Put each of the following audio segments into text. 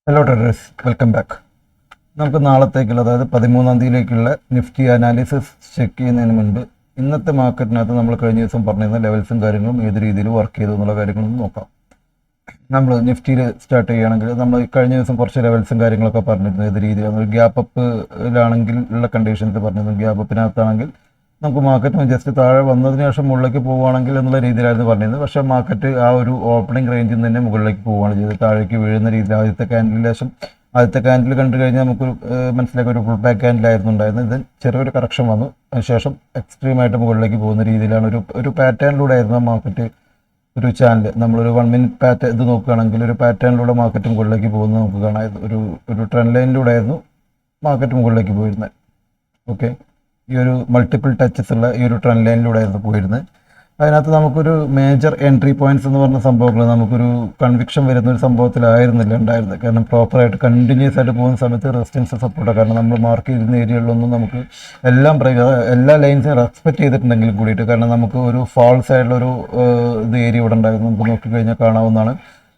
Hello traders, welcome back. നമുക്ക് നാളത്തേക്കുള്ള, അതായത് 13-ാം തീയതിയിലേക്കുള്ള Nifty analysis check ചെയ്യുന്നതിന് മുൻപ് ഇന്നത്തെ മാർക്കറ്റിനകത്ത് നമ്മൾ കഴിഞ്ഞ ദിവസം പറഞ്ഞിരുന്ന ലെവൽസും കാര്യങ്ങളും ഏത് രീതിയിൽ വർക്ക് ചെയ്തു എന്നുള്ള കാര്യങ്ങളൊന്നും നോക്കാം. നമ്മൾ നിഫ്റ്റിയിൽ സ്റ്റാർട്ട് ചെയ്യുകയാണെങ്കിൽ നമ്മൾ കഴിഞ്ഞ ദിവസം കുറച്ച് ലെവൽസും കാര്യങ്ങളൊക്കെ പറഞ്ഞിരുന്നു. ഏത് രീതിയിലാണ് ഒരു ഗ്യാപ്പ് അപ്പിലാണെങ്കിൽ ഉള്ള കണ്ടീഷൻസ് പറഞ്ഞിരുന്നു. ഗ്യാപ്പ് അപ്പിനകത്താണെങ്കിൽ നമുക്ക് മാർക്കറ്റ് ജസ്റ്റ് താഴെ വന്നതിന് ശേഷം മുകളിലേക്ക് പോവുകയാണെങ്കിൽ എന്നുള്ള രീതിയിലായിരുന്നു പറഞ്ഞിരുന്നത്. പക്ഷേ മാർക്കറ്റ് ആ ഒരു ഓപ്പണിംഗ് റേഞ്ചിൽ നിന്ന് തന്നെ മുകളിലേക്ക് പോവുകയാണ് ചെയ്തത്. താഴേക്ക് വീഴുന്ന രീതിയിൽ ആദ്യത്തെ ക്യാൻഡിൽ കണ്ടു കഴിഞ്ഞാൽ നമുക്ക് മനസ്സിലാക്കി ഒരു ഫുൾ ബാക്ക് ക്യാൻഡിലായിരുന്നു ഉണ്ടായിരുന്നത്. ഇത് ചെറിയൊരു കറക്ഷൻ വന്നു, അതിനുശേഷം എക്സ്ട്രീമായിട്ട് മുകളിലേക്ക് പോകുന്ന രീതിയിലാണ് ഒരു പാറ്റേണിലൂടെ ആയിരുന്നു മാർക്കറ്റ്. ഒരു ചാനൽ നമ്മളൊരു 1 മിനിറ്റ് പാറ്റേൺ ഇത് നോക്കുകയാണെങ്കിൽ ഒരു പാറ്റേണിലൂടെ മാർക്കറ്റ് മുകളിലേക്ക് പോകുന്നത് നമുക്ക് കാണാം. ഒരു ട്രെൻഡ് ലൈനിലൂടെ ആയിരുന്നു മാർക്കറ്റ് മുകളിലേക്ക് പോയിരുന്നത്. ഓക്കെ, ഈ ഒരു മൾട്ടിപ്പിൾ ടച്ചസ് ഉള്ള ഈ ഒരു ട്രെൻഡ് ലൈനിലൂടെ ആയിരുന്നു പോയിരുന്നത്. അതിനകത്ത് നമുക്കൊരു മേജർ എൻട്രി പോയിന്റ്സ് എന്ന് പറഞ്ഞ സംഭവങ്ങൾ നമുക്കൊരു കൺവിക്ഷൻ വരുന്ന ഒരു സംഭവത്തിലായിരുന്നില്ല ഉണ്ടായിരുന്നത്. കാരണം പ്രോപ്പറായിട്ട് കണ്ടിന്യൂസ് ആയിട്ട് പോകുന്ന സമയത്ത് റെസിസ്റ്റൻസ് സപ്പോർട്ടാണ്. കാരണം നമ്മൾ മാർക്ക് ചെയ്തിരുന്ന ഏരിയകളിലൊന്നും നമുക്ക് എല്ലാ ലൈൻസിനും റെസ്പെക്ട് ചെയ്തിട്ടുണ്ടെങ്കിലും കൂടിയിട്ട്, കാരണം നമുക്ക് ഒരു ഫാൾസ് ആയിട്ടുള്ളൊരു ഇത് ഏരിയ ഇവിടെ ഉണ്ടായിരുന്നു. നമുക്ക് നോക്കിക്കഴിഞ്ഞാൽ കാണാവുന്നതാണ്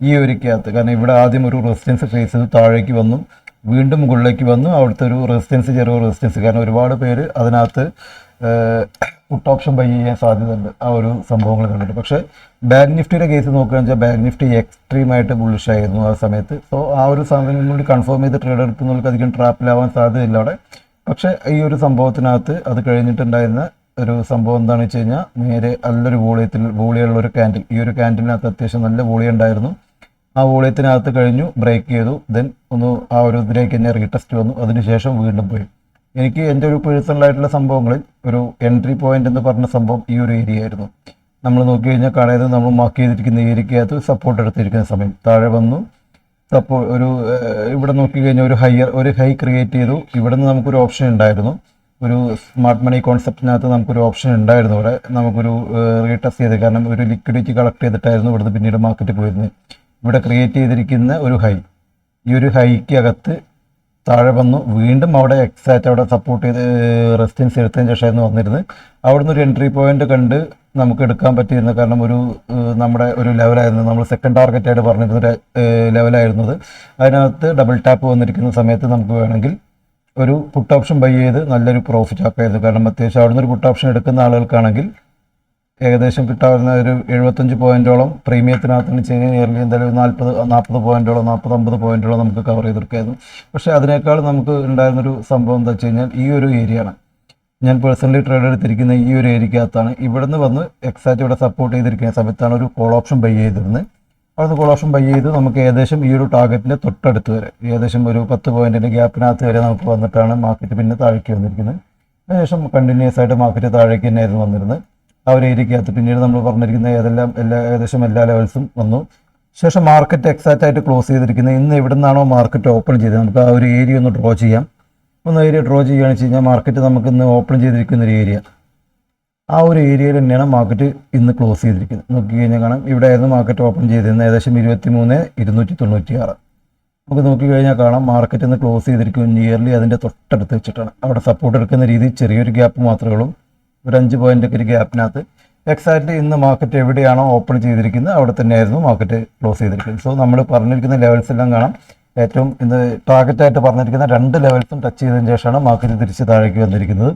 ഈ ഒരിക്കകത്ത്. കാരണം ഇവിടെ ആദ്യം ഒരു റെസിസ്റ്റൻസ് ഫേസ് ചെയ്ത് താഴേക്ക് വന്നു, വീണ്ടും മുകളിലേക്ക് വന്നു. അവിടുത്തെ ഒരു റെസിസ്റ്റൻസ്, ചെറിയ റെസിസ്റ്റൻസ്. കാരണം ഒരുപാട് പേര് അതിനകത്ത് പുട്ട് ഓപ്ഷൻ ബൈ ചെയ്യാൻ സാധ്യതയുണ്ട് ആ ഒരു സംഭവങ്ങൾ കണ്ടിട്ട്. പക്ഷേ ബാങ്ക് നിഫ്റ്റിയുടെ കേസ് നോക്കുകയാണെന്ന് വെച്ചാൽ ബാങ്ക് നിഫ്റ്റി എക്സ്ട്രീമായിട്ട് ബുള്ളിഷ് ആയിരുന്നു ആ സമയത്ത്. സോ ആ ഒരു സമയം കൂടി കൺഫേം ചെയ്ത് ട്രേഡ് എടുക്കുന്നവർക്ക് അധികം ട്രാപ്പിലാവാൻ സാധ്യതയില്ല അവിടെ. പക്ഷേ ഈ ഒരു സംഭവത്തിനകത്ത് അത് കഴിഞ്ഞിട്ടുണ്ടായിരുന്ന ഒരു സംഭവം എന്താണെന്ന് വെച്ച് കഴിഞ്ഞാൽ നേരെ നല്ലൊരു വോളിയുള്ള ഒരു ക്യാൻഡിൽ. ഈ ഒരു ക്യാൻഡിലിനകത്ത് അത്യാവശ്യം നല്ല വോളി ഉണ്ടായിരുന്നു. ആ വോളിയത്തിനകത്ത് കഴിഞ്ഞു, ബ്രേക്ക് ചെയ്തു, ദെൻ ആ ഒരു ഇതിലേക്ക് തന്നെ റീടെസ്റ്റ് വന്നു. അതിനുശേഷം വീണ്ടും പോയി. എനിക്ക് എൻ്റെ ഒരു പേഴ്സണലായിട്ടുള്ള സംഭവങ്ങളിൽ ഒരു എൻട്രി പോയിന്റ് എന്ന് പറഞ്ഞ സംഭവം ഈ ഒരു ഏരിയ ആയിരുന്നു. നമ്മൾ നോക്കി കഴിഞ്ഞാൽ കാണാതെ നമ്മൾ മാർക്ക് ചെയ്തിരിക്കുന്ന ഏരിയക്കകത്ത് സപ്പോർട്ട് എടുത്തിരിക്കുന്ന സമയം താഴെ വന്നു. ഇവിടെ നോക്കി കഴിഞ്ഞാൽ ഒരു ഹൈ ക്രിയേറ്റ് ചെയ്തു. ഇവിടെ നിന്ന് നമുക്കൊരു ഓപ്ഷൻ ഉണ്ടായിരുന്നു. ഒരു സ്മാർട്ട് മണി കോൺസെപ്റ്റിനകത്ത് നമുക്കൊരു ഓപ്ഷൻ ഉണ്ടായിരുന്നു. ഇവിടെ നമുക്കൊരു റീടെസ്റ്റ് ചെയ്ത്, കാരണം ഒരു ലിക്വിഡിറ്റി കളക്ട് ചെയ്തിട്ടായിരുന്നു ഇവിടുന്ന് പിന്നീട് മാർക്കറ്റ് പോയിരുന്നത്. ഇവിടെ ക്രിയേറ്റ് ചെയ്തിരിക്കുന്ന ഒരു ഹൈ, ഈ ഒരു ഹൈക്ക് അകത്ത് താഴെ വന്നു, വീണ്ടും അവിടെ എക്സാക്റ്റ് അവിടെ സപ്പോർട്ട് ചെയ്ത് റെസിസ്റ്റൻസ് എടുത്തതിന് ശേഷമായിരുന്നു വന്നിരുന്നത്. അവിടുന്ന് ഒരു എൻട്രി പോയിന്റ് കണ്ട് നമുക്ക് എടുക്കാൻ പറ്റിയിരുന്നു. കാരണം നമ്മുടെ ഒരു ലെവലായിരുന്നു, നമ്മൾ സെക്കൻഡ് ടാർഗറ്റായിട്ട് പറഞ്ഞിരുന്ന ലെവലായിരുന്നത്. അതിനകത്ത് ഡബിൾ ടാപ്പ് വന്നിരിക്കുന്ന സമയത്ത് നമുക്ക് വേണമെങ്കിൽ ഒരു പുട്ട് ഓപ്ഷൻ ബൈ ചെയ്ത് നല്ലൊരു പ്രോഫിറ്റ് ആക്കായിരുന്നു. കാരണം അത്യാവശ്യം അവിടുന്ന് ഒരു പുട്ട് ഓപ്ഷൻ എടുക്കുന്ന ആളുകൾക്കാണെങ്കിൽ ഏകദേശം കിട്ടാവുന്ന ഒരു 75 പോയിന്റോളം പ്രീമിയത്തിനകത്ത് ചെയ്യുന്ന നിയർലി എന്തായാലും 40 പോയിന്റോളം 40-50 പോയിന്റോളം നമുക്ക് കവർ ചെയ്തെടുക്കായിരുന്നു. പക്ഷേ അതിനേക്കാൾ നമുക്ക് ഉണ്ടായിരുന്നൊരു സംഭവം എന്താ വെച്ച് കഴിഞ്ഞാൽ ഈ ഒരു ഏരിയയാണ്. ഞാൻ പേഴ്സണലി ട്രേഡ് എടുത്തിരിക്കുന്ന ഈ ഒരു ഏരിയക്കകത്താണ്. ഇവിടെ നിന്ന് വന്ന് എക്സാക്റ്റ് ഇവിടെ സപ്പോർട്ട് ചെയ്തിരിക്കുന്ന സമയത്താണ് ഒരു കോൾ ഓപ്ഷൻ ബൈ ചെയ്തിരുന്നത്. അവിടുന്ന് കോൾ ഓപ്ഷൻ ബൈ ചെയ്ത് നമുക്ക് ഏകദേശം ഈ ഒരു ടാർഗറ്റിൻ്റെ തൊട്ടടുത്ത് വരെ, ഏകദേശം ഒരു 10 പോയിന്റിൻ്റെ ഗ്യാപ്പിനകത്ത് വരെ നമുക്ക് വന്നിട്ടാണ് മാർക്കറ്റ് പിന്നെ താഴേക്ക് വന്നിരിക്കുന്നത്. അതിനുശേഷം കണ്ടിന്യൂസ് ആയിട്ട് മാർക്കറ്റ് താഴേക്ക് തന്നെയായിരുന്നു വന്നിരുന്നത്. ആ ഒരു ഏരിയക്കകത്ത് പിന്നീട് നമ്മൾ പറഞ്ഞിരിക്കുന്ന ഏകദേശം എല്ലാ ലെവൽസും വന്നു. ശേഷം മാർക്കറ്റ് എക്സാക്റ്റ് ആയിട്ട് ക്ലോസ് ചെയ്തിരിക്കുന്നത് ഇന്ന് എവിടെ നിന്നാണോ മാർക്കറ്റ് ഓപ്പൺ ചെയ്തത്, നമുക്ക് ആ ഒരു ഏരിയ ഒന്ന് ഡ്രോ ചെയ്യാം. ഏരിയ ഡ്രോ ചെയ്യുകയാണെന്ന് വെച്ച് കഴിഞ്ഞാൽ മാർക്കറ്റ് നമുക്ക് ഇന്ന് ഓപ്പൺ ചെയ്തിരിക്കുന്ന ഒരു ഏരിയ, ആ ഒരു ഏരിയയിൽ തന്നെയാണ് മാർക്കറ്റ് ഇന്ന് ക്ലോസ് ചെയ്തിരിക്കുന്നത്. നോക്കി കഴിഞ്ഞാൽ കാണാം, ഇവിടെ ആയിരുന്നു മാർക്കറ്റ് ഓപ്പൺ ചെയ്തിരുന്നത് ഏകദേശം 23,296. നമുക്ക് നോക്കി കഴിഞ്ഞാൽ കാണാം മാർക്കറ്റ് ഇന്ന് ക്ലോസ് ചെയ്തിരിക്കുന്നത് നിയർലി അതിൻ്റെ തൊട്ടടുത്ത് വെച്ചിട്ടാണ്. അവിടെ സപ്പോർട്ട് എടുക്കുന്ന രീതിയിൽ ചെറിയൊരു ഗ്യാപ്പ് മാത്രമേ ഉള്ളൂ, ഒരു 5 പോയിൻ്റൊക്കെ ഒരു ഗ്യാപ്പിനകത്ത്. എക്സാക്റ്റ്ലി ഇന്ന് മാർക്കറ്റ് എവിടെയാണോ ഓപ്പൺ ചെയ്തിരിക്കുന്നത് അവിടെ തന്നെയായിരുന്നു മാർക്കറ്റ് ക്ലോസ് ചെയ്തിരിക്കുന്നത്. സോ നമ്മൾ പറഞ്ഞിരിക്കുന്ന ലെവൽസ് എല്ലാം കാണാം. ഏറ്റവും ഇന്ന് ടാർഗറ്റായിട്ട് പറഞ്ഞിരിക്കുന്ന 2 ലെവൽസും ടച്ച് ചെയ്തതിന് ശേഷമാണ് മാർക്കറ്റ് തിരിച്ച് താഴേക്ക് വന്നിരിക്കുന്നത്.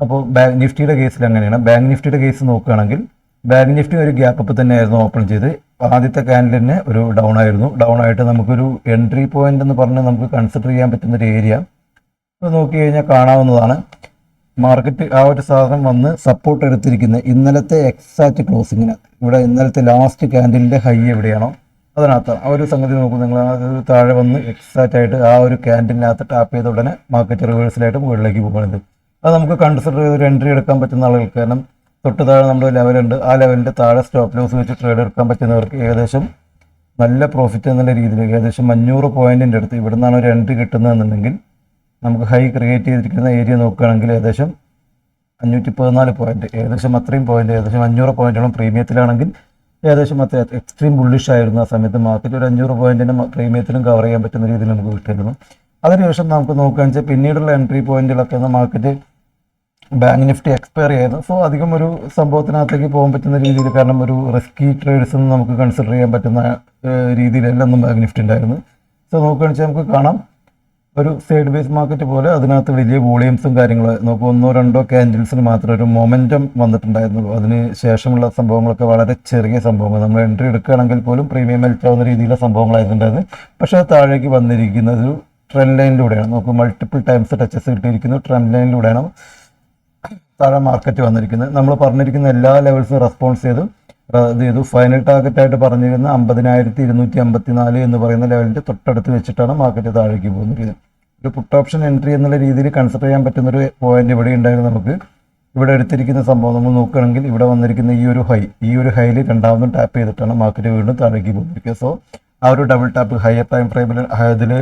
അപ്പോൾ ബാങ്ക് നിഫ്റ്റിയുടെ കേസിൽ അങ്ങനെയാണ്. ബാങ്ക് നിഫ്റ്റിയുടെ കേസ് നോക്കുകയാണെങ്കിൽ ബാങ്ക് നിഫ്റ്റി ഒരു ഗ്യാപ്പ് അപ്പ് തന്നെയായിരുന്നു ഓപ്പൺ ചെയ്ത്. ആദ്യത്തെ ക്യാൻഡിലിന് ഒരു ഡൗൺ ആയിരുന്നു. ഡൗൺ ആയിട്ട് നമുക്കൊരു എൻട്രി പോയിന്റ് എന്ന് പറഞ്ഞ് നമുക്ക് കൺസിഡർ ചെയ്യാൻ പറ്റുന്നൊരു ഏരിയ നോക്കി കഴിഞ്ഞാൽ കാണാവുന്നതാണ്. മാർക്കറ്റ് ആ ഒരു സാധനം വന്ന് സപ്പോർട്ട് എടുത്തിരിക്കുന്നത് ഇന്നലത്തെ എക്സാക്റ്റ് ക്ലോസിങ്ങിനകത്ത്. ഇവിടെ ഇന്നലത്തെ ലാസ്റ്റ് ക്യാൻഡിലിൻ്റെ ഹൈ എവിടെയാണോ അതിനകത്താണ് ആ ഒരു സംഗതി നോക്കും. നിങ്ങൾ അത് താഴെ വന്ന് എക്സാക്റ്റ് ആയിട്ട് ആ ഒരു ക്യാൻഡിലിനകത്ത് ടാപ്പ് ചെയ്ത ഉടനെ മാർക്കറ്റ് റിവേഴ്സിലായിട്ട് മുകളിലേക്ക് പോകുന്നത്. അത് നമുക്ക് കൺസിഡർ ചെയ്ത് ഒരു എൻട്രി എടുക്കാൻ പറ്റുന്ന ആളുകൾക്ക്, കാരണം തൊട്ട് താഴെ നമ്മുടെ ലെവലുണ്ട്, ആ ലെവലിൻ്റെ താഴെ സ്റ്റോപ്പ് ലോസ് വെച്ച് ട്രേഡ് എടുക്കാൻ പറ്റുന്നവർക്ക് ഏകദേശം നല്ല പ്രോഫിറ്റ് എന്നുള്ള രീതിയിൽ ഏകദേശം 500 പോയിന്റിൻ്റെ അടുത്ത് ഇവിടെ നിന്നാണ് ഒരു എൻട്രി കിട്ടുന്നതെന്നുണ്ടെങ്കിൽ നമുക്ക് ഹൈ ക്രിയേറ്റ് ചെയ്തിരിക്കുന്ന ഏരിയ നോക്കുകയാണെങ്കിൽ ഏകദേശം 514 പോയിന്റ്, ഏകദേശം അത്രയും പോയിന്റ്, ഏകദേശം 500 പോയിന്റോളം പ്രീമിയത്തിലാണെങ്കിൽ ഏകദേശം എക്സ്ട്രീം ബുള്ളിഷ് ആയിരുന്നു ആ സമയത്ത് മാർക്കറ്റ്. ഒരു 500 പോയിന്റിൻ്റെ പ്രീമിയത്തിലും കവർ ചെയ്യാൻ പറ്റുന്ന രീതിയിൽ നമുക്ക് കിട്ടിയിരുന്നു. അതിനുശേഷം നമുക്ക് നോക്കുകയാണെന്ന് വെച്ചാൽ പിന്നീടുള്ള എൻട്രി പോയിന്റുകളൊക്കെ മാർക്കറ്റ് ബാങ്ക് നിഫ്റ്റി എക്സ്പയർ ചെയ്യുന്നു. സോ അധികം ഒരു സംഭവത്തിനകത്തേക്ക് പോകാൻ പറ്റുന്ന രീതിയിൽ, കാരണം ഒരു റിസ്കി ട്രേഡ്സ് നമുക്ക് കൺസിഡർ ചെയ്യാൻ പറ്റുന്ന രീതിയിലല്ല ഒന്നും ബാങ്ക് നിഫ്റ്റി ഉണ്ടായിരുന്നു. സോ നോക്കുകയാണെന്ന് വെച്ചാൽ നമുക്ക് കാണാം ഒരു സൈഡ് ബേസ് മാർക്കറ്റ് പോലെ അതിനകത്ത് വലിയ വോളിയൂംസും കാര്യങ്ങളും നമുക്ക് 1-2 ക്യാൻഡിൽസിന് മാത്രം ഒരു മൊമെൻറ്റം വന്നിട്ടുണ്ടായിരുന്നുള്ളൂ. അതിന് ശേഷമുള്ള സംഭവങ്ങളൊക്കെ വളരെ ചെറിയ സംഭവങ്ങൾ, നമ്മൾ എൻട്രി എടുക്കുകയാണെങ്കിൽ പോലും പ്രീമിയം മെൽറ്റ് ആവുന്ന രീതിയിലുള്ള സംഭവങ്ങളായിട്ടുണ്ടായത്. പക്ഷേ അത് താഴേക്ക് വന്നിരിക്കുന്നത് ഒരു ട്രെൻഡ് ലൈനിലൂടെയാണ്. നമുക്ക് മൾട്ടിപ്പിൾ ടൈംസ് ടച്ചസ് കിട്ടിയിരിക്കുന്നു. ട്രെൻഡ് ലൈനിലൂടെയാണ് താഴെ മാർക്കറ്റ് വന്നിരിക്കുന്നത്. നമ്മൾ പറഞ്ഞിരിക്കുന്ന എല്ലാ ലെവൽസും റെസ്പോൺസ് ചെയ്തു. ഫൈനൽ ടാർഗറ്റ് ആയിട്ട് പറഞ്ഞിരുന്ന 50,254 എന്ന് പറയുന്ന ലെവലിൻ്റെ തൊട്ടടുത്ത് വെച്ചിട്ടാണ് മാർക്കറ്റ് താഴേക്ക് പോകുന്നത്. ഒരു പുട്ട് ഓപ്ഷൻ എൻട്രി എന്നുള്ള രീതിയിൽ കൺസിഡർ ചെയ്യാൻ പറ്റുന്ന ഒരു പോയിന്റ് ഇവിടെ ഉണ്ടായിരുന്നു. നമുക്ക് ഇവിടെ എടുത്തിരിക്കുന്ന സംഭവം നമ്മൾ നോക്കുകയാണെങ്കിൽ ഇവിടെ വന്നിരിക്കുന്ന ഈ ഒരു ഹൈയിൽ രണ്ടാമതും ടാപ്പ് ചെയ്തിട്ടാണ് മാർക്കറ്റ് വീണ്ടും താഴേക്ക് പോകുന്നത്. സോ ആ ഒരു ഡബിൾ ടാപ്പ് ഹയർ ടൈം ഫ്രെയിമിൽ ഇതിൽ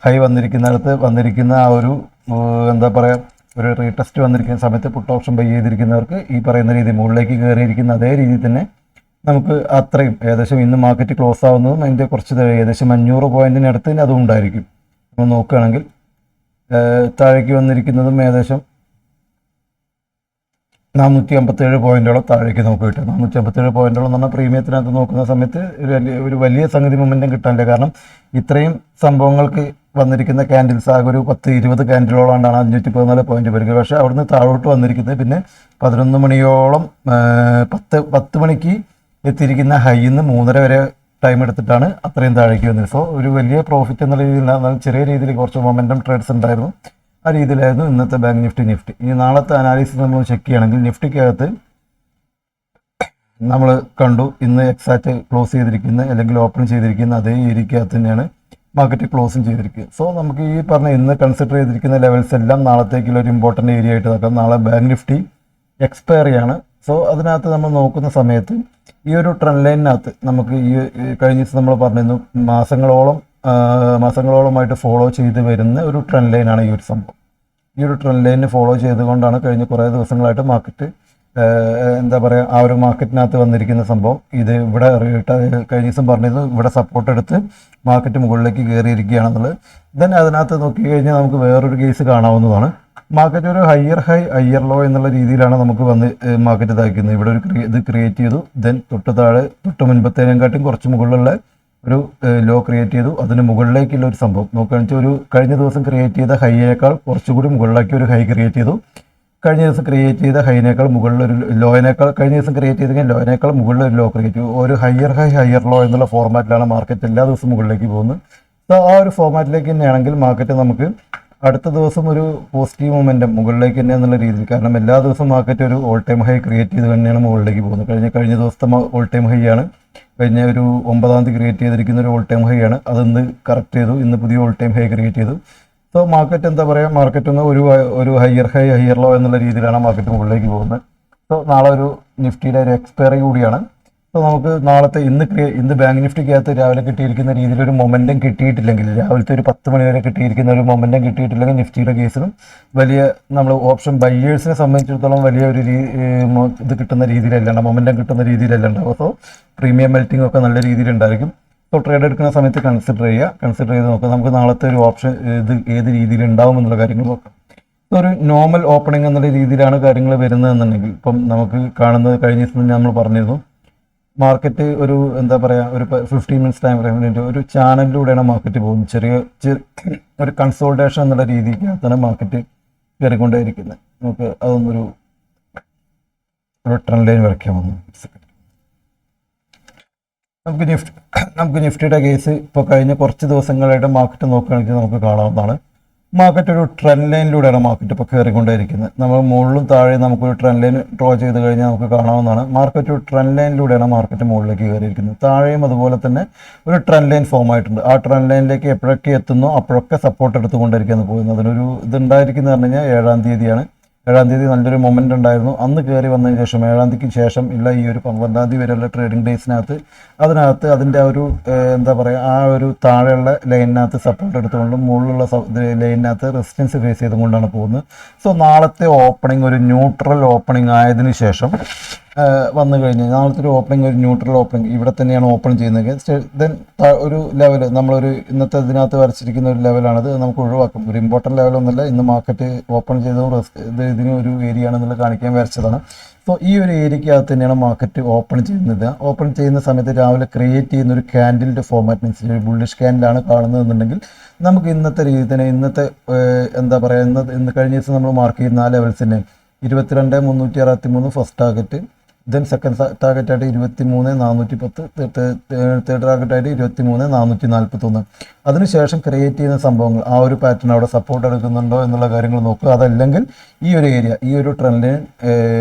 ഹൈ വന്നിരിക്കുന്നിടത്ത് വന്നിരിക്കുന്ന ആ ഒരു എന്താ പറയുക ഒരു റീടെസ്റ്റ് വന്നിരിക്കുന്ന സമയത്ത് പുട്ട് ഓപ്ഷൻ ബൈ ചെയ്തിരിക്കുന്നവർക്ക് ഈ പറയുന്ന രീതി മുകളിലേക്ക് കയറിയിരിക്കുന്ന അതേ രീതിയിൽ തന്നെ നമുക്ക് അത്രയും ഏകദേശം ഇന്ന് മാർക്കറ്റ് ക്ലോസ് ആവുന്നതും അതിൻ്റെ കുറച്ച് ഏകദേശം 500 പോയിന്റിനടുത്ത് തന്നെ അതും ഉണ്ടായിരിക്കും. നമ്മൾ നോക്കുകയാണെങ്കിൽ താഴേക്ക് വന്നിരിക്കുന്നതും ഏകദേശം 457 പോയിന്റോളം താഴേക്ക് നമുക്ക് കിട്ടും. 457 പോയിന്റോളം എന്ന് പറഞ്ഞാൽ പ്രീമിയത്തിനകത്ത് നോക്കുന്ന സമയത്ത് ഒരു വലിയ സംഗതി മൊമെൻറ്റം കിട്ടാനില്ല. കാരണം ഇത്രയും സംഭവങ്ങൾക്ക് വന്നിരിക്കുന്ന ക്യാൻഡിൽസ് ആകെ ഒരു 10-20 ക്യാൻഡിലോളാണ് 514 പോയിന്റ് വരിക. പക്ഷേ അവിടുന്ന് താഴോട്ട് വന്നിരിക്കുന്നത് പിന്നെ 11 മണിയോളം 10 മണിക്ക് എത്തിയിരിക്കുന്ന ഹൈയിൽ നിന്ന് 3:30 വരെ ടൈം എടുത്തിട്ടാണ് അത്രയും താഴേക്ക് വന്നത്. സോ ഒരു വലിയ പ്രോഫിറ്റ് എന്നുള്ള രീതിയിൽ ചെറിയ രീതിയിൽ കുറച്ച് മൊമെൻറ്റം ട്രേഡ്സ് ഉണ്ടായിരുന്നു. ആ രീതിയിലായിരുന്നു ഇന്നത്തെ ബാങ്ക് നിഫ്റ്റി. ഇനി നാളത്തെ അനാലിസിസ് നമ്മൾ ചെക്ക് ചെയ്യുകയാണെങ്കിൽ നിഫ്റ്റിക്കകത്ത് നമ്മൾ കണ്ടു ഇന്ന് എക്സാക്റ്റ് ക്ലോസ് ചെയ്തിരിക്കുന്ന അല്ലെങ്കിൽ ഓപ്പൺ ചെയ്തിരിക്കുന്ന അതേ ഏരിയക്കകത്ത് തന്നെയാണ് മാർക്കറ്റ് ക്ലോസും ചെയ്തിരിക്കുക. സോ നമുക്ക് ഈ പറഞ്ഞ ഇന്ന് കൺസിഡർ ചെയ്തിരിക്കുന്ന ലെവൽസ് എല്ലാം നാളത്തേക്കുള്ള ഒരു ഇമ്പോർട്ടൻ്റ് ഏരിയ ആയിട്ട് നോക്കാം. നാളെ ബാങ്ക് നിഫ്റ്റി എക്സ്പയറി ആണ്. സോ അതിനകത്ത് നമ്മൾ നോക്കുന്ന സമയത്ത് ഈ ഒരു ട്രെൻഡ് ലൈനിനകത്ത് നമുക്ക് ഈ കഴിഞ്ഞ ദിവസം നമ്മൾ പറഞ്ഞിരുന്നു മാസങ്ങളോളമായിട്ട് ഫോളോ ചെയ്ത് വരുന്ന ഒരു ട്രെൻഡ് ലൈനാണ് ഈ ഒരു സംഭവം. ഈ ഒരു ട്രെൻഡ് ലൈനിന് ഫോളോ ചെയ്തുകൊണ്ടാണ് കഴിഞ്ഞ കുറേ ദിവസങ്ങളായിട്ട് മാർക്കറ്റ് എന്താ പറയുക ആ ഒരു മാർക്കറ്റിനകത്ത് വന്നിരിക്കുന്ന സംഭവം. ഇത് ഇവിടെ കഴിഞ്ഞ ദിവസം പറഞ്ഞിരുന്നു ഇവിടെ സപ്പോർട്ട് എടുത്ത് മാർക്കറ്റ് മുകളിലേക്ക് കയറിയിരിക്കുകയാണെന്നുള്ളത്. ദെൻ അതിനകത്ത് നോക്കിക്കഴിഞ്ഞാൽ നമുക്ക് വേറൊരു കേസ് കാണാവുന്നതാണ്. മാർക്കറ്റ് ഒരു ഹയർ ലോ എന്നുള്ള രീതിയിലാണ് നമുക്ക് വന്ന് മാർക്കറ്റ് ഇതാക്കുന്നത്. ഇവിടെ ഒരു ഇത് ക്രിയേറ്റ് ചെയ്തു. ദെൻ തൊട്ട് മുൻപത്തേനെക്കാട്ടും കുറച്ച് മുകളിലുള്ള ഒരു ലോ ക്രിയേറ്റ് ചെയ്തു. അതിന് മുകളിലേക്കുള്ള ഒരു സംഭവം നോക്കുകയാണെന്ന് വെച്ചാൽ ഒരു കഴിഞ്ഞ ദിവസം ക്രിയേറ്റ് ചെയ്ത ഹൈയേക്കാൾ കുറച്ചുകൂടി മുകളിലേക്ക് ഒരു ഹൈ ക്രിയേറ്റ് ചെയ്തു. കഴിഞ്ഞ ദിവസം ക്രിയേറ്റ് ചെയ്ത ഹൈനേക്കാൾ മുകളിലൊരു ലോയിനേക്കാൾ കഴിഞ്ഞ ദിവസം ക്രിയേറ്റ് ചെയ്തെങ്കിൽ ലോയിനേക്കാൾ മുകളിലൊരു ലോ ക്രിയേറ്റ് ചെയ്തു. ഒരു ഹയർ ലോ എന്നുള്ള ഫോർമാറ്റിലാണ് മാർക്കറ്റ് എല്ലാ ദിവസവും മുകളിലേക്ക് പോകുന്നത്. സോ ആ ഒരു ഫോർമാറ്റിലേക്ക് തന്നെയാണെങ്കിൽ മാർക്കറ്റ് നമുക്ക് അടുത്ത ദിവസം ഒരു പോസിറ്റീവ് മൊമെൻറ്റം മുകളിലേക്ക് തന്നെ എന്നുള്ള രീതിയിൽ, കാരണം എല്ലാ ദിവസവും മാർക്കറ്റ് ഒരു ഓൾ ടൈം ഹൈ ക്രിയേറ്റ് ചെയ്ത് തന്നെയാണ് മുകളിലേക്ക് പോകുന്നത്. കഴിഞ്ഞ ദിവസത്തെ ഓൾ ടൈം ഹൈ ആണ്. കഴിഞ്ഞ ഒരു 9-ാം തീയതി ക്രിയേറ്റ് ചെയ്തിരിക്കുന്ന ഒരു ഓൾ ടൈം ഹൈ ആണ്. അതൊന്ന് കറക്റ്റ് ചെയ്തു. ഇന്ന് പുതിയ ഓൾ ടൈം ഹൈ ക്രിയേറ്റ് ചെയ്തു. സോ മാർക്കറ്റ് എന്താ പറയുക, മാർക്കറ്റ് ഒന്ന് ഒരു ഹയർ ലോ എന്നുള്ള രീതിയിലാണ് മാർക്കറ്റ് മുകളിലേക്ക് പോകുന്നത്. സോ നാളെ ഒരു നിഫ്റ്റിയുടെ ഒരു എക്സ്പയറി കൂടിയാണ്. സോ നമുക്ക് നാളത്തെ ഇന്ന് ബാങ്ക് നിഫ്റ്റിക്കകത്ത് രാവിലെ കിട്ടിയിരിക്കുന്ന രീതിയിൽ ഒരു മൊമെൻറ്റം കിട്ടിയിട്ടില്ലെങ്കിൽ, രാവിലത്തെ ഒരു 10 മണി വരെ കിട്ടിയിരിക്കുന്ന ഒരു മൊമെൻറ്റം കിട്ടിയിട്ടില്ലെങ്കിൽ നിഫ്റ്റിയുടെ കേസിലും വലിയ നമ്മൾ ഓപ്ഷൻ ബയ്യേഴ്സിനെ സംബന്ധിച്ചിടത്തോളം വലിയ ഒരു ഇത് കിട്ടുന്ന രീതിയിലല്ല, മൊമെൻറ്റം കിട്ടുന്ന രീതിയിലല്ല ഉണ്ടാവും. സോ പ്രീമിയം മെൽറ്റിംഗ് ഒക്കെ നല്ല രീതിയിലുണ്ടായിരിക്കും. സോ ട്രേഡ് എടുക്കുന്ന സമയത്ത് കൺസിഡർ ചെയ്ത് നോക്കാം. നമുക്ക് നാളത്തെ ഒരു ഓപ്ഷൻ ഇത് ഏത് രീതിയിൽ ഉണ്ടാവും എന്നുള്ള കാര്യങ്ങൾ നോക്കാം. ഒരു നോർമൽ ഓപ്പണിംഗ് എന്നുള്ള രീതിയിലാണ് കാര്യങ്ങൾ വരുന്നതെന്നുണ്ടെങ്കിൽ ഇപ്പം നമുക്ക് കാണുന്നത് കഴിഞ്ഞ ദിവസം നമ്മൾ പറഞ്ഞിരുന്നു, മാർക്കറ്റ് ഒരു എന്താ പറയുക ഒരു 15 മിനിറ്റ്സ് ടൈം ഫ്രെയിമിൻ്റെ ഒരു ചാനലിലൂടെയാണ് മാർക്കറ്റ് പോകുന്നത്. ചെറിയ ഒരു കൺസോൾട്ടേഷൻ എന്നുള്ള രീതിക്കകത്താണ് മാർക്കറ്റ് കയറിക്കൊണ്ടേയിരിക്കുന്നത്. നമുക്ക് അതൊന്നൊരു ട്രെൻഡ് ലൈൻ വരയ്ക്കാൻ വന്നു. നമുക്ക് നിഫ്റ്റിയുടെ കേസ് ഇപ്പോൾ കഴിഞ്ഞ കുറച്ച് ദിവസങ്ങളായിട്ട് മാർക്കറ്റ് നോക്കുകയാണെങ്കിൽ നമുക്ക് കാണാവുന്നതാണ്. മാർക്കറ്റ് ഒരു ട്രെൻഡ് ലൈനിലൂടെയാണ് മാർക്കറ്റ് ഇപ്പോൾ കയറിക്കൊണ്ടേയിരിക്കുന്നത്. നമ്മൾ മുകളിലും താഴെ നമുക്കൊരു ട്രെൻഡ് ലൈൻ ഡ്രോ ചെയ്ത് കഴിഞ്ഞാൽ നമുക്ക് കാണാവുന്നതാണ്. മാർക്കറ്റ് ഒരു ട്രെൻഡ് ലൈനിലൂടെയാണ് മാർക്കറ്റ് മുകളിലേക്ക് കയറിയിരിക്കുന്നത്. താഴെയും അതുപോലെ തന്നെ ഒരു ട്രെൻഡ് ലൈൻ ഫോം ആയിട്ടുണ്ട്. ആ ട്രെൻഡ് ലൈനിലേക്ക് എപ്പോഴൊക്കെ എത്തുന്നോ അപ്പോഴൊക്കെ സപ്പോർട്ട് എടുത്തുകൊണ്ടിരിക്കുകയാണ് പോകുന്നത്. അതിനൊരു ഇതുണ്ടായിരിക്കുന്നത് പറഞ്ഞു കഴിഞ്ഞാൽ 7-ാം തീയതിയാണ്. 7-ാം തീയതി നല്ലൊരു മൊമെൻ്റ് ഉണ്ടായിരുന്നു. അന്ന് കയറി വന്നതിന് ശേഷം 7-ാം തീയതിക്ക് ശേഷം ഇല്ല ഈ ഒരു 12-ാം തീയതി വരെയുള്ള ട്രേഡിംഗ് ഡേയ്സിനകത്ത് അതിൻ്റെ ആ ഒരു എന്താ പറയുക ആ ഒരു താഴെയുള്ള ലൈനിനകത്ത് സപ്പോർട്ട് എടുത്തുകൊണ്ടും മുകളിലുള്ള ലൈനിനകത്ത് റെസിസ്റ്റൻസ് ഫേസ് ചെയ്തുകൊണ്ടാണ് പോകുന്നത്. സോ നാളത്തെ ഓപ്പണിംഗ് ഒരു ന്യൂട്രൽ ഓപ്പണിംഗ് ആയതിനു ശേഷം വന്നു കഴിഞ്ഞാൽ നാളത്തെ ഒരു ഓപ്പണിംഗ് ഒരു ന്യൂട്രൽ ഓപ്പണിംഗ് ഇവിടെ തന്നെയാണ് ഓപ്പൺ ചെയ്യുന്നത്. ദെൻ ഒരു ലെവൽ നമ്മളൊരു ഇന്നത്തെ ഇതിനകത്ത് വരച്ചിരിക്കുന്ന ഒരു ലെവലാണത്, നമുക്ക് ഒഴിവാക്കും. ഒരു ഇമ്പോർട്ടൻറ്റ് ലെവലൊന്നുമില്ല, ഇന്ന് മാർക്കറ്റ് ഓപ്പൺ ചെയ്തതും ഇതിന് ഒരു ഏരിയ ആണെന്നുള്ള കാണിക്കാൻ വരച്ചതാണ്. സോ ഈ ഒരു ഏരിയക്കകത്ത് തന്നെയാണ് മാർക്കറ്റ് ഓപ്പൺ ചെയ്യുന്നത്. ഓപ്പൺ ചെയ്യുന്ന സമയത്ത് രാവിലെ ക്രിയേറ്റ് ചെയ്യുന്ന ഒരു ക്യാൻഡിലിൻ്റെ ഫോർമാറ്റ് അനുസരിച്ച് ഒരു ബുള്ളിഷ് ക്യാൻഡിലാണ് കാണുന്നതെന്നുണ്ടെങ്കിൽ നമുക്ക് ഇന്നത്തെ രീതി തന്നെ ഇന്നത്തെ എന്താ പറയുക ഇന്ന് കഴിഞ്ഞ ദിവസം നമ്മൾ മാർക്ക് ചെയ്യുന്ന ആ ലെവൽസ് തന്നെ 22,363 ഫസ്റ്റ് ടാർഗറ്റ്, ദെൻ സെക്കൻഡ് ടാർഗറ്റായിട്ട് 23,410, തേർഡ് ടാർഗറ്റായിട്ട് 23,441. അതിനുശേഷം ക്രിയേറ്റ് ചെയ്യുന്ന സംഭവങ്ങൾ ആ ഒരു പാറ്റേൺ അവിടെ സപ്പോർട്ട് എടുക്കുന്നുണ്ടോ എന്നുള്ള കാര്യങ്ങൾ നോക്കുക. അതല്ലെങ്കിൽ ഈ ഒരു ഏരിയ ഈ ഒരു ട്രെൻഡ് ലൈൻ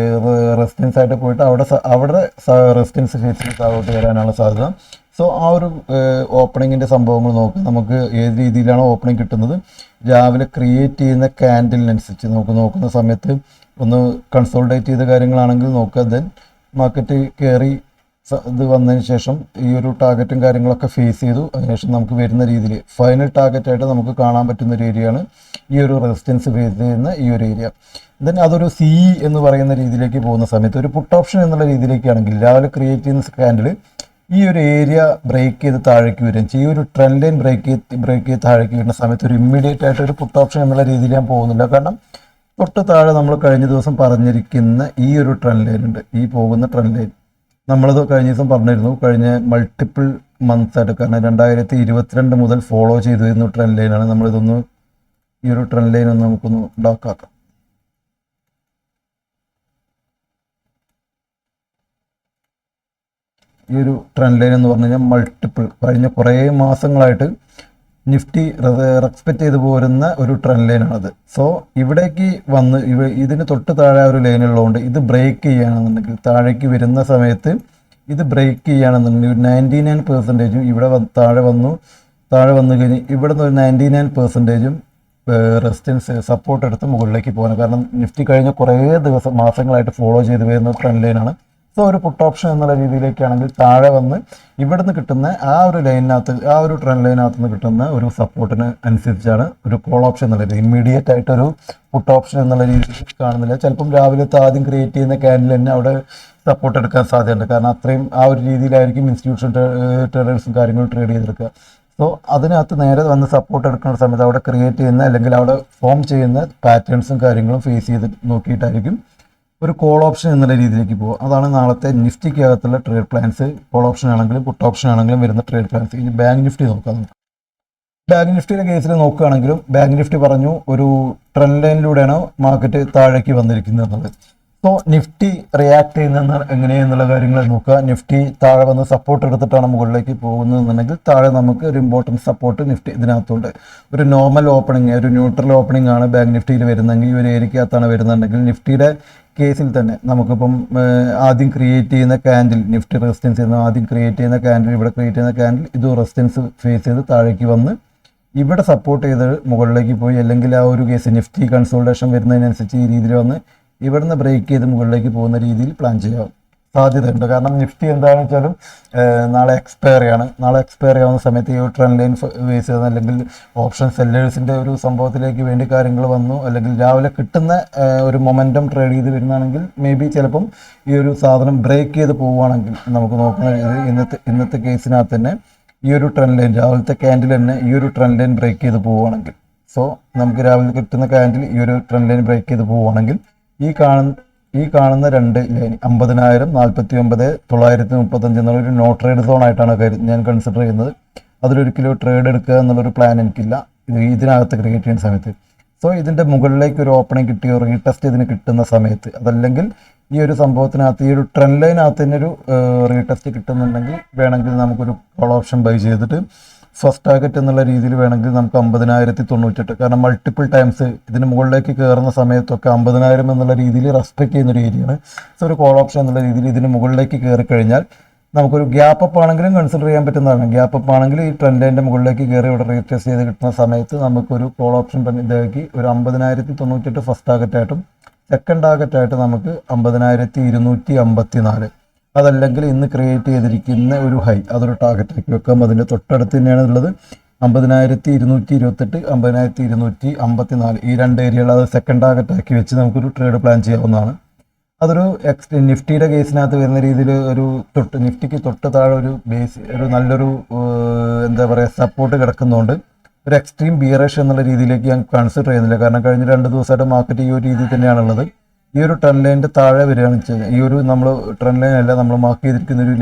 റെസിസ്റ്റൻസ് ആയിട്ട് പോയിട്ട് അവിടെ റെസിസ്റ്റൻസ് ഫേസ് ചെയ്ത് താഴോട്ട് വരാനാണ് സാധ്യത. സോ ആ ഒരു ഓപ്പണിങ്ങിൻ്റെ സംഭവങ്ങൾ നോക്കുക. നമുക്ക് ഏത് രീതിയിലാണോ ഓപ്പണിംഗ് കിട്ടുന്നത് രാവിലെ ക്രിയേറ്റ് ചെയ്യുന്ന ക്യാൻഡിലിനനുസരിച്ച് നമുക്ക് നോക്കുന്ന സമയത്ത് ഒന്ന് കൺസോൾട്ടേറ്റ് ചെയ്ത കാര്യങ്ങളാണെങ്കിൽ നോക്കുക. ദെൻ മാർക്കറ്റ് കയറി ഇത് വന്നതിന് ശേഷം ഈ ഒരു ടാർഗറ്റും കാര്യങ്ങളൊക്കെ ഫേസ് ചെയ്തു. അതിനുശേഷം നമുക്ക് വരുന്ന രീതിയിൽ ഫൈനൽ ടാർഗറ്റായിട്ട് നമുക്ക് കാണാൻ പറ്റുന്ന ഒരു ഏരിയയാണ് ഈ ഒരു റെസിസ്റ്റൻസ് ഫേസ് ചെയ്യുന്ന ഈ ഒരു ഏരിയ. ദെൻ അതൊരു സി എന്ന് പറയുന്ന രീതിയിലേക്ക് പോകുന്ന സമയത്ത് ഒരു പുട്ട് ഓപ്ഷൻ എന്നുള്ള രീതിയിലേക്കാണെങ്കിൽ രാവിലെ ക്രിയേറ്റ് ചെയ്യുന്ന ക്യാൻഡിൽ ഈ ഒരു ഏരിയ ബ്രേക്ക് ചെയ്ത് താഴേക്ക് വരികയും ചെയ്യും. ഈ ഒരു ട്രെൻഡ് ലൈൻ ബ്രേക്ക് ചെയ്ത് താഴേക്ക് വരുന്ന സമയത്ത് ഒരു ഇമ്മീഡിയറ്റ് ആയിട്ട് ഒരു പുട്ട് ഓപ്ഷൻ എന്നുള്ള രീതിയിൽ ഞാൻ പോകുന്നില്ല. കാരണം തൊട്ട് താഴെ നമ്മൾ കഴിഞ്ഞ ദിവസം പറഞ്ഞിരിക്കുന്ന ഈ ഒരു ട്രെൻഡ് ലൈൻ ഉണ്ട്, ഈ പോകുന്ന ട്രെൻഡ് ലൈൻ നമ്മളത് കഴിഞ്ഞ ദിവസം പറഞ്ഞിരുന്നു. കഴിഞ്ഞ മൾട്ടിപ്പിൾ മന്ത്സ് ആയിട്ട്, കാരണം 2022 മുതൽ ഫോളോ ചെയ്തു വരുന്ന ട്രെൻഡ് ലൈനാണ്. നമ്മളിതൊന്ന് ഈ ഒരു ട്രെൻഡ് ലൈൻ ഒന്ന് നമുക്കൊന്ന് ഡാക്കാക്കാം. ഈ ഒരു ട്രെൻഡ് ലൈൻ എന്ന് പറഞ്ഞു കഴിഞ്ഞാൽ മൾട്ടിപ്പിൾ കഴിഞ്ഞ കുറേ മാസങ്ങളായിട്ട് നിഫ്റ്റി റെസ്പെക്റ്റ് ചെയ്ത് പോരുന്ന ഒരു ട്രെൻഡ് ലൈനാണത്. സോ ഇവിടേക്ക് വന്ന് ഇതിന് തൊട്ട് താഴെ ഒരു ലൈനുള്ളതുകൊണ്ട് ഇത് ബ്രേക്ക് ചെയ്യുകയാണെന്നുണ്ടെങ്കിൽ താഴേക്ക് വരുന്ന സമയത്ത് ഇത് ബ്രേക്ക് ചെയ്യുകയാണെന്നുണ്ടെങ്കിൽ 99% ഇവിടെ താഴെ വന്നു കഴിഞ്ഞ് ഇവിടെ നിന്ന് ഒരു 99% റെസിസ്റ്റൻസ് സപ്പോർട്ട് എടുത്ത് മുകളിലേക്ക് പോകാൻ. കാരണം നിഫ്റ്റി കഴിഞ്ഞ കുറേ മാസങ്ങളായിട്ട് ഫോളോ ചെയ്ത് വരുന്ന ട്രെൻഡ് ലൈനാണ്. സോ ഒരു പുട്ട് ഓപ്ഷൻ എന്നുള്ള രീതിയിലേക്കാണെങ്കിൽ താഴെ വന്ന് ഇവിടുന്ന് കിട്ടുന്ന ആ ഒരു ലൈനിനകത്ത് ആ ഒരു ട്രെൻഡ് ലൈനകത്ത് നിന്ന് കിട്ടുന്ന ഒരു സപ്പോർട്ടിന് അനുസരിച്ചാണ് ഒരു കോൾ ഓപ്ഷൻ എന്നുള്ള രീതി. ഇമ്മീഡിയറ്റ് ആയിട്ടൊരു പുട്ട് ഓപ്ഷൻ എന്നുള്ള രീതിയിൽ കാണുന്നില്ല. ചിലപ്പം രാവിലത്തെ ആദ്യം ക്രിയേറ്റ് ചെയ്യുന്ന ക്യാൻഡിൽ തന്നെ അവിടെ സപ്പോർട്ട് എടുക്കാൻ സാധ്യതയുണ്ട്. കാരണം അത്രയും ആ ഒരു രീതിയിലായിരിക്കും ഇൻസ്റ്റിറ്റ്യൂഷൻ ട്രേഡേഴ്സും കാര്യങ്ങളും ട്രേഡ് ചെയ്തെടുക്കുക. സോ അതിനകത്ത് നേരെ വന്ന് സപ്പോർട്ട് എടുക്കുന്ന സമയത്ത് അവിടെ ക്രിയേറ്റ് ചെയ്യുന്ന അല്ലെങ്കിൽ അവിടെ ഫോം ചെയ്യുന്ന പാറ്റേൺസും കാര്യങ്ങളും ഫേസ് ചെയ്ത് നോക്കിയിട്ടായിരിക്കും ഒരു കോൾ ഓപ്ഷൻ എന്നുള്ള രീതിയിലേക്ക് പോകും. അതാണ് നാളത്തെ നിഫ്റ്റിക്കകത്തുള്ള ട്രേഡ് പ്ലാൻസ്. കോൾ ഓപ്ഷൻ ആണെങ്കിലും പുട്ട് ഓപ്ഷൻ ആണെങ്കിലും വരുന്ന ട്രേഡ് പ്ലാൻസ്. ഇനി ബാങ്ക് നിഫ്റ്റി നോക്കാം. ബാങ്ക് നിഫ്റ്റിയുടെ കേസിൽ നോക്കുകയാണെങ്കിലും ബാങ്ക് നിഫ്റ്റി പറഞ്ഞു ഒരു ട്രെൻഡ് ലൈനിലൂടെയാണ് മാർക്കറ്റ് താഴേക്ക് വന്നിരിക്കുന്നത് എന്നുള്ളത്. സോ നിഫ്റ്റി റിയാക്ട് ചെയ്യുന്ന എങ്ങനെയെന്നുള്ള കാര്യങ്ങൾ നോക്കുക. നിഫ്റ്റി താഴെ വന്ന് സപ്പോർട്ട് എടുത്തിട്ടാണ് മുകളിലേക്ക് പോകുന്നതെന്നുണ്ടെങ്കിൽ താഴെ നമുക്ക് ഒരു ഇമ്പോർട്ടൻറ്റ് സപ്പോർട്ട് നിഫ്റ്റി ഇതിനകത്തുണ്ട്. ഒരു നോർമൽ ഓപ്പണിംഗ് ഒരു ന്യൂട്രൽ ഓപ്പണിംഗ് ആണ് ബാങ്ക് നിഫ്റ്റിയിൽ വരുന്നതെങ്കിൽ ഈ ഒരു ഏരിയക്കകത്താണ് വരുന്നുണ്ടെങ്കിൽ നിഫ്റ്റിയുടെ കേസിൽ തന്നെ നമുക്കിപ്പം ആദ്യം ക്രിയേറ്റ് ചെയ്യുന്ന ക്യാൻഡിൽ നിഫ്റ്റി റെസിസ്റ്റൻസ് ചെയ്യുന്ന ആദ്യം ക്രിയേറ്റ് ചെയ്യുന്ന ക്യാൻഡിൽ ഇവിടെ ക്രിയേറ്റ് ചെയ്യുന്ന ക്യാൻഡിൽ ഇത് റെസിസ്റ്റൻസ് ഫേസ് ചെയ്ത് താഴേക്ക് വന്ന് ഇവിടെ സപ്പോർട്ട് ചെയ്ത് മുകളിലേക്ക് പോയി, അല്ലെങ്കിൽ ആ ഒരു കേസ് നിഫ്റ്റി കൺസോൾട്ടേഷൻ വരുന്നതിനനുസരിച്ച് ഈ രീതിയിൽ വന്ന് ഇവിടുന്ന് ബ്രേക്ക് ചെയ്ത് മുകളിലേക്ക് പോകുന്ന രീതിയിൽ പ്ലാൻ ചെയ്യാം സാധ്യതയുണ്ട്. കാരണം നിഫ്റ്റി എന്താണെന്ന് വെച്ചാലും നാളെ എക്സ്പയർ ആവുന്ന സമയത്ത് ഈ ട്രെൻഡ് ലൈൻ ബേസ് ചെയ്യുന്ന അല്ലെങ്കിൽ ഓപ്ഷൻ സെല്ലേഴ്സിൻ്റെ ഒരു സംഭവത്തിലേക്ക് വേണ്ടി കാര്യങ്ങൾ വന്നു, അല്ലെങ്കിൽ രാവിലെ കിട്ടുന്ന ഒരു മൊമെൻറ്റം ട്രേഡ് ചെയ്ത് വരുന്നതാണെങ്കിൽ മേ ബി ചിലപ്പം ഈ ഒരു സാധനം ബ്രേക്ക് ചെയ്ത് പോവുകയാണെങ്കിൽ നമുക്ക് നോക്കുന്ന ഇന്നത്തെ കേസിനകത്ത് തന്നെ ഈ ഒരു ട്രെൻഡ് ലൈൻ രാവിലത്തെ ക്യാൻഡിൽ തന്നെ ഈ ഒരു ട്രെൻഡ് ലൈൻ ബ്രേക്ക് ചെയ്ത് പോവുകയാണെങ്കിൽ, സോ നമുക്ക് രാവിലെ കിട്ടുന്ന ക്യാൻഡിൽ ഈ ഒരു ട്രെൻഡ് ലൈൻ ബ്രേക്ക് ചെയ്ത് പോവുകയാണെങ്കിൽ ഈ കാണുന്ന രണ്ട് ലൈൻ 50,000 49,935 എന്നുള്ളൊരു നോ ട്രേഡ് സോൺ ആയിട്ടാണ് ഞാൻ കൺസിഡർ ചെയ്യുന്നത്. അതിലൊരിക്കലും ട്രേഡ് എടുക്കുക എന്നുള്ളൊരു പ്ലാൻ എനിക്കില്ല ഇതിനകത്ത് ക്രിയേറ്റ് ചെയ്യുന്ന സമയത്ത്. സോ ഇതിൻ്റെ മുകളിലേക്ക് ഒരു ഓപ്പണിംഗ് കിട്ടിയോ റീടെസ്റ്റ് ഇതിന് കിട്ടുന്ന സമയത്ത്, അതല്ലെങ്കിൽ ഈ ഒരു സംഭവത്തിനകത്ത് ഈ ഒരു ട്രെൻഡ് ലൈനകത്ത് തന്നെ ഒരു റീടെസ്റ്റ് കിട്ടുന്നുണ്ടെങ്കിൽ വേണമെങ്കിൽ നമുക്കൊരു കോൾ ഓപ്ഷൻ ബൈ ചെയ്തിട്ട് ഫസ്റ്റ് ടാർഗറ്റ് എന്നുള്ള രീതിയിൽ വേണമെങ്കിൽ നമുക്ക് 50,098, കാരണം മൾട്ടിപ്പിൾ ടൈംസ് ഇതിന് മുകളിലേക്ക് കയറുന്ന സമയത്തൊക്കെ 50,000 എന്നുള്ള രീതിയിൽ റെസ്പെക്ട് ചെയ്യുന്നൊരു ഏരിയയാണ്. സോ ഒരു കോൾ ഓപ്ഷൻ എന്നുള്ള രീതിയിൽ ഇതിന് മുകളിലേക്ക് കയറി കഴിഞ്ഞാൽ നമുക്കൊരു ഗ്യാപ്പ് അപ്പ് ആണെങ്കിലും കൺസിഡർ ചെയ്യാൻ പറ്റുന്നതാണ്. ഗ്യാപ്പ് അപ്പ് ആണെങ്കിൽ ഈ ട്രെൻഡ് ലൈനിൻ്റെ മുകളിലേക്ക് കയറി ഇവിടെ റീടെസ്റ്റ് ചെയ്ത് കിട്ടുന്ന സമയത്ത് നമുക്കൊരു കോൾ ഓപ്ഷൻ ഇതാക്കി ഒരു 50,098 ഫസ്റ്റ് ടാർഗറ്റായിട്ടും സെക്കൻഡ് ടാർഗറ്റായിട്ട് നമുക്ക് 50,254, അതല്ലെങ്കിൽ ഇന്ന് ക്രിയേറ്റ് ചെയ്തിരിക്കുന്ന ഒരു ഹൈ അതൊരു ടാർഗറ്റാക്കി വെക്കാം. അതിൻ്റെ തൊട്ടടുത്ത് തന്നെയാണ് ഉള്ളത് 50,228 50,254 ഈ രണ്ട് ഏരിയകൾ അത് സെക്കൻഡ് ടാർഗറ്റാക്കി വെച്ച് നമുക്കൊരു ട്രേഡ് പ്ലാൻ ചെയ്യാവുന്നതാണ്. അതൊരു നിഫ്റ്റിയുടെ കേസിനകത്ത് വരുന്ന രീതിയിൽ ഒരു നിഫ്റ്റിക്ക് തൊട്ട് താഴെ ഒരു ബേസ് ഒരു നല്ലൊരു എന്താ പറയുക സപ്പോർട്ട് കിടക്കുന്നതുകൊണ്ട് ഒരു എക്സ്ട്രീം ബിയറിഷ് എന്നുള്ള രീതിയിലേക്ക് ഞാൻ കൺസിഡർ ചെയ്യുന്നില്ല. കാരണം കഴിഞ്ഞ 2 ദിവസമായിട്ട് മാർക്കറ്റ് ഈ ഒരു രീതിയിൽ തന്നെയാണുള്ളത്. ഈ ഒരു ട്രെൻഡ് ലൈനിൻ്റെ താഴെ വരികയാണെന്ന് വെച്ചാൽ ഈ ഒരു നമ്മൾ ട്രെൻഡ് ലൈൻ അല്ല നമ്മൾ മാർക്ക് ചെയ്തിരിക്കുന്ന ഒരു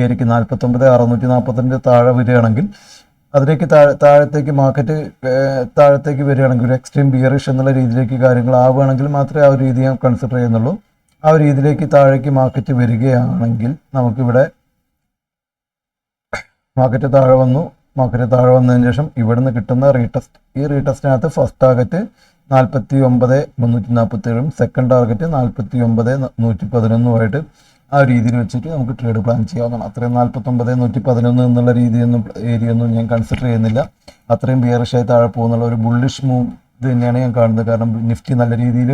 ഏരിയക്ക് 49,642 താഴെ വരികയാണെങ്കിൽ അതിലേക്ക് താഴത്തേക്ക് മാർക്കറ്റ് താഴത്തേക്ക് വരികയാണെങ്കിൽ ഒരു എക്സ്ട്രീം ബിയറിഷ് എന്നുള്ള രീതിയിലേക്ക് കാര്യങ്ങൾ ആവുകയാണെങ്കിൽ മാത്രമേ ആ ഒരു രീതി ഞാൻ കൺസിഡർ ചെയ്യുന്നുള്ളൂ. ആ ഒരു രീതിയിലേക്ക് താഴേക്ക് മാർക്കറ്റ് വരികയാണെങ്കിൽ നമുക്കിവിടെ മാർക്കറ്റ് താഴെ വന്നതിന് ശേഷം ഇവിടുന്ന് കിട്ടുന്ന റീടെസ്റ്റ്, ഈ റീടെസ്റ്റിനകത്ത് ഫസ്റ്റ് ടാർഗറ്റ് 49,347 സെക്കൻഡ് ടാർഗറ്റ് 49,111 ആ രീതിയിൽ വെച്ചിട്ട് നമുക്ക് ട്രേഡ് പ്ലാൻ ചെയ്യാവുന്നതാണ്. അത്രയും 49,111 എന്നുള്ള ഏരിയ ഒന്നും ഞാൻ കൺസിഡർ ചെയ്യുന്നില്ല. അത്രയും ബിയറിഷായി താഴെ പോകുന്നുള്ള ഒരു ബുള്ളിഷ് മൂവ് ഇത് തന്നെയാണ് ഞാൻ കാണുന്നത്. കാരണം നിഫ്റ്റി നല്ല രീതിയിൽ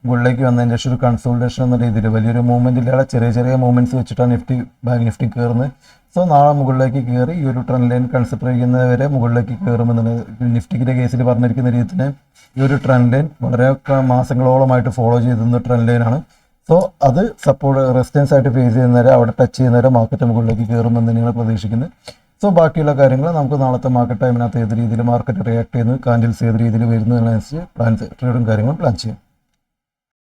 മുകളിലേക്ക് വന്നതിന് ശേഷം ഒരു കൺസോൾട്ടേഷൻ എന്ന രീതിയിൽ വലിയൊരു മൂവ്മെൻറ്റ് ഇല്ലാതെ ചെറിയ മൂവ്മെൻറ്റ്സ് വെച്ചിട്ടാണ് ബാങ്ക് നിഫ്റ്റി കയറുന്നത്. സോ നാളെ മുകളിലേക്ക് കയറി ഈ ഒരു ട്രെൻഡ് ലൈൻ കൺസിഡർ ചെയ്യുന്നവരെ മുകളിലേക്ക് കയറുമെന്നാണ് നിഫ്റ്റിയുടെ കേസിൽ പറഞ്ഞിരിക്കുന്ന രീതിയിൽ തന്നെ. ഈ ഒരു ട്രെൻഡ് ലൈൻ വളരെ മാസങ്ങളോളമായിട്ട് ഫോളോ ചെയ്തിരുന്ന ട്രെൻഡ് ലൈനാണ്. സോ അത് സപ്പോർട്ട് റെസിസ്റ്റൻസ് ആയിട്ട് ഫേസ് ചെയ്യുന്നവരെ അവിടെ ടച്ച് ചെയ്യുന്നവരെ മാർക്കറ്റ് മുകളിലേക്ക് കയറുമെന്ന് തന്നെയാണ് പ്രതീക്ഷിക്കുന്നത്. സോ ബാക്കിയുള്ള കാര്യങ്ങൾ നമുക്ക് നാളത്തെ മാർക്കറ്റ് ടൈമിനകത്ത് ഏത് രീതിയിൽ മാർക്കറ്റ് റിയാക്ട് ചെയ്യുന്നു, കാൻഡിൽസ് ഏത് രീതിയിൽ വരുന്നതിനനുസരിച്ച് ട്രേഡും കാര്യങ്ങളും പ്ലാൻ ചെയ്യാം.